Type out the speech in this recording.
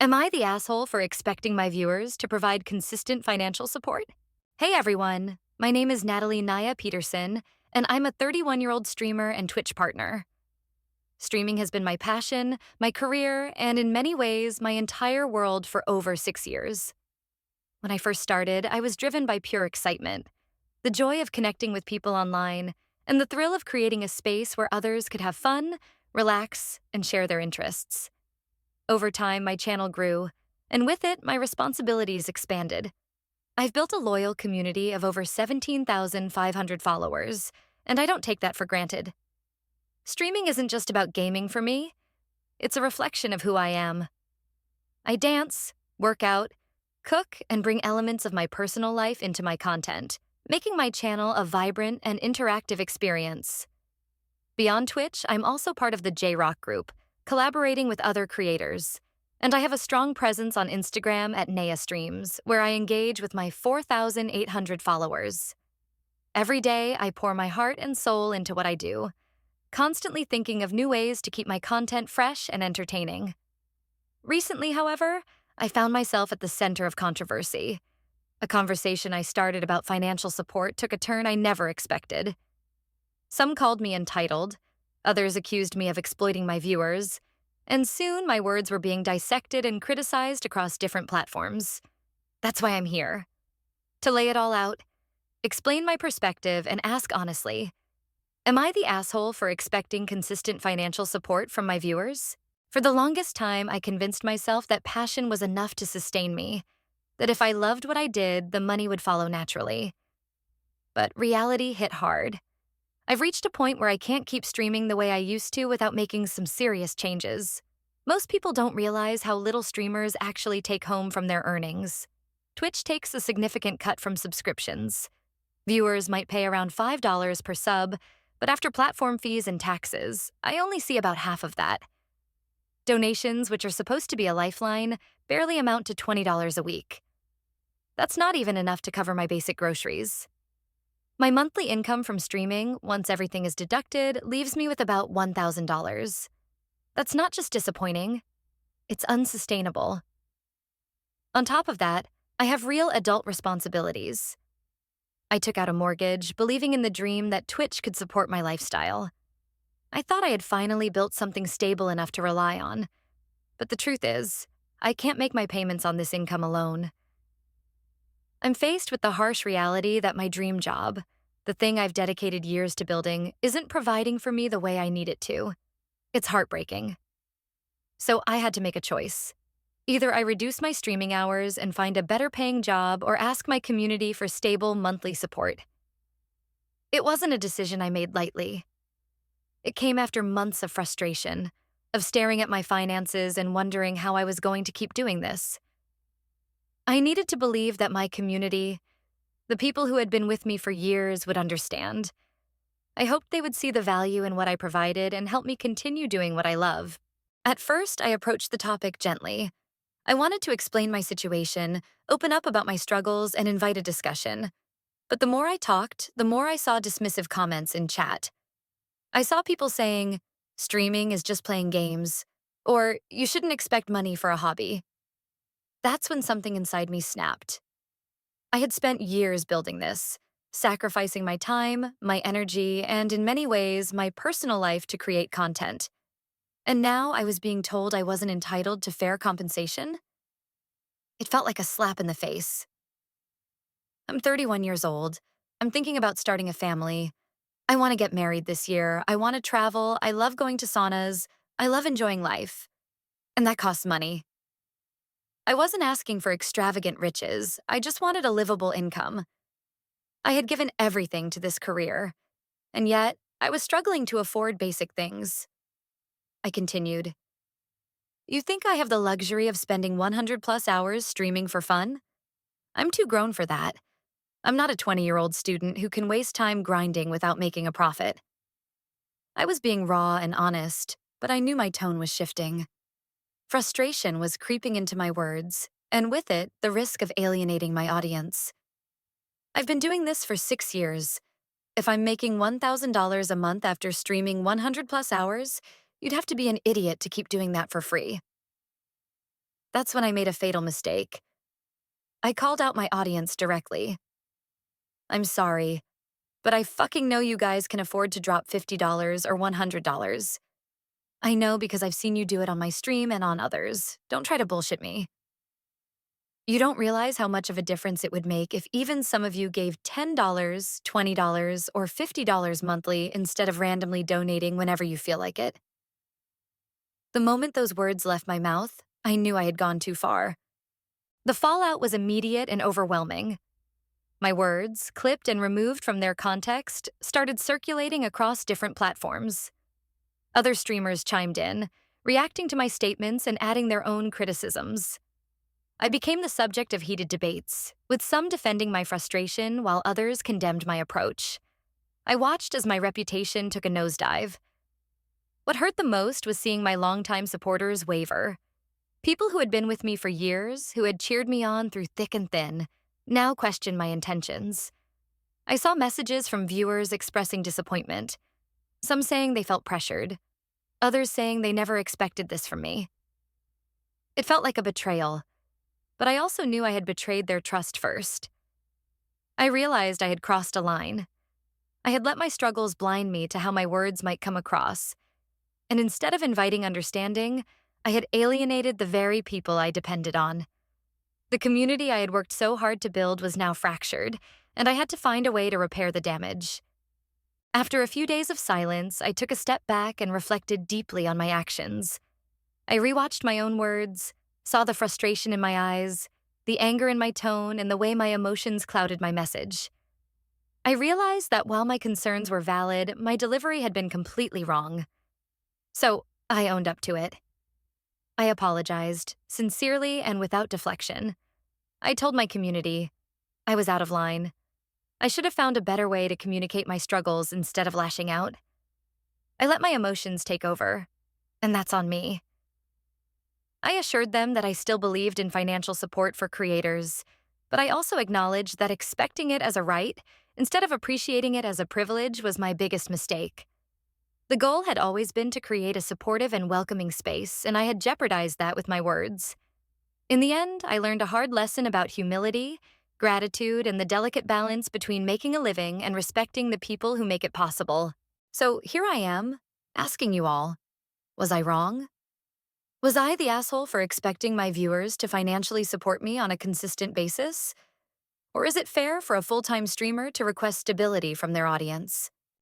Am I the asshole for expecting my viewers to provide consistent financial support? Hey everyone, my name is Natalie Naya Peterson, and I'm a 31-year-old streamer and Twitch partner. Streaming has been my passion, my career, and in many ways, my entire world for over 6 years. When I first started, I was driven by pure excitement, the joy of connecting with people online, and the thrill of creating a space where others could have fun, relax, and share their interests. Over time, my channel grew, and with it, my responsibilities expanded. I've built a loyal community of over 17,500 followers, and I don't take that for granted. Streaming isn't just about gaming for me, it's a reflection of who I am. I dance, work out, cook, and bring elements of my personal life into my content, making my channel a vibrant and interactive experience. Beyond Twitch, I'm also part of the J-Rock group, collaborating with other creators. And I have a strong presence on Instagram at Naya Streams, where I engage with my 4,800 followers. Every day, I pour my heart and soul into what I do, constantly thinking of new ways to keep my content fresh and entertaining. Recently, however, I found myself at the center of controversy. A conversation I started about financial support took a turn I never expected. Some called me entitled, others accused me of exploiting my viewers, and soon my words were being dissected and criticized across different platforms. That's why I'm here. To lay it all out, explain my perspective, and ask honestly, am I the asshole for expecting consistent financial support from my viewers? For the longest time, I convinced myself that passion was enough to sustain me, that if I loved what I did, the money would follow naturally. But reality hit hard. I've reached a point where I can't keep streaming the way I used to without making some serious changes. Most people don't realize how little streamers actually take home from their earnings. Twitch takes a significant cut from subscriptions. Viewers might pay around $5 per sub, but after platform fees and taxes, I only see about half of that. Donations, which are supposed to be a lifeline, barely amount to $20 a week. That's not even enough to cover my basic groceries. My monthly income from streaming, once everything is deducted, leaves me with about $1,000. That's not just disappointing, it's unsustainable. On top of that, I have real adult responsibilities. I took out a mortgage, believing in the dream that Twitch could support my lifestyle. I thought I had finally built something stable enough to rely on. But the truth is, I can't make my payments on this income alone. I'm faced with the harsh reality that my dream job, the thing I've dedicated years to building, isn't providing for me the way I need it to. It's heartbreaking. So I had to make a choice. Either I reduce my streaming hours and find a better paying job or ask my community for stable monthly support. It wasn't a decision I made lightly. It came after months of frustration, of staring at my finances and wondering how I was going to keep doing this. I needed to believe that my community, the people who had been with me for years, would understand. I hoped they would see the value in what I provided and help me continue doing what I love. At first, I approached the topic gently. I wanted to explain my situation, open up about my struggles, and invite a discussion. But the more I talked, the more I saw dismissive comments in chat. I saw people saying, "Streaming is just playing games," or "You shouldn't expect money for a hobby." That's when something inside me snapped. I had spent years building this, sacrificing my time, my energy, and in many ways, my personal life to create content. And now I was being told I wasn't entitled to fair compensation? It felt like a slap in the face. I'm 31 years old. I'm thinking about starting a family. I want to get married this year. I want to travel. I love going to saunas. I love enjoying life. And that costs money. I wasn't asking for extravagant riches. I just wanted a livable income. I had given everything to this career, and yet I was struggling to afford basic things. I continued, "You think I have the luxury of spending 100 plus hours streaming for fun? I'm too grown for that. I'm not a 20-year-old student who can waste time grinding without making a profit." I was being raw and honest, but I knew my tone was shifting. Frustration was creeping into my words, and with it, the risk of alienating my audience. I've been doing this for 6 years. If I'm making $1,000 a month after streaming 100 plus hours, you'd have to be an idiot to keep doing that for free. That's when I made a fatal mistake. I called out my audience directly. I'm sorry, but I fucking know you guys can afford to drop $50 or $100. I know because I've seen you do it on my stream and on others. Don't try to bullshit me. You don't realize how much of a difference it would make if even some of you gave $10, $20, or $50 monthly instead of randomly donating whenever you feel like it. The moment those words left my mouth, I knew I had gone too far. The fallout was immediate and overwhelming. My words, clipped and removed from their context, started circulating across different platforms. Other streamers chimed in, reacting to my statements and adding their own criticisms. I became the subject of heated debates, with some defending my frustration while others condemned my approach. I watched as my reputation took a nosedive. What hurt the most was seeing my longtime supporters waver. People who had been with me for years, who had cheered me on through thick and thin, now questioned my intentions. I saw messages from viewers expressing disappointment, some saying they felt pressured, others saying they never expected this from me. It felt like a betrayal, but I also knew I had betrayed their trust first. I realized I had crossed a line. I had let my struggles blind me to how my words might come across, and instead of inviting understanding, I had alienated the very people I depended on. The community I had worked so hard to build was now fractured, and I had to find a way to repair the damage. After a few days of silence, I took a step back and reflected deeply on my actions. I rewatched my own words, saw the frustration in my eyes, the anger in my tone, and the way my emotions clouded my message. I realized that while my concerns were valid, my delivery had been completely wrong. So I owned up to it. I apologized, sincerely and without deflection. I told my community I was out of line. I should have found a better way to communicate my struggles instead of lashing out. I let my emotions take over, and that's on me. I assured them that I still believed in financial support for creators, but I also acknowledged that expecting it as a right instead of appreciating it as a privilege was my biggest mistake. The goal had always been to create a supportive and welcoming space, and I had jeopardized that with my words. In the end, I learned a hard lesson about humility, gratitude, and the delicate balance between making a living and respecting the people who make it possible. So here I am, asking you all, was I wrong? Was I the asshole for expecting my viewers to financially support me on a consistent basis? Or is it fair for a full-time streamer to request stability from their audience?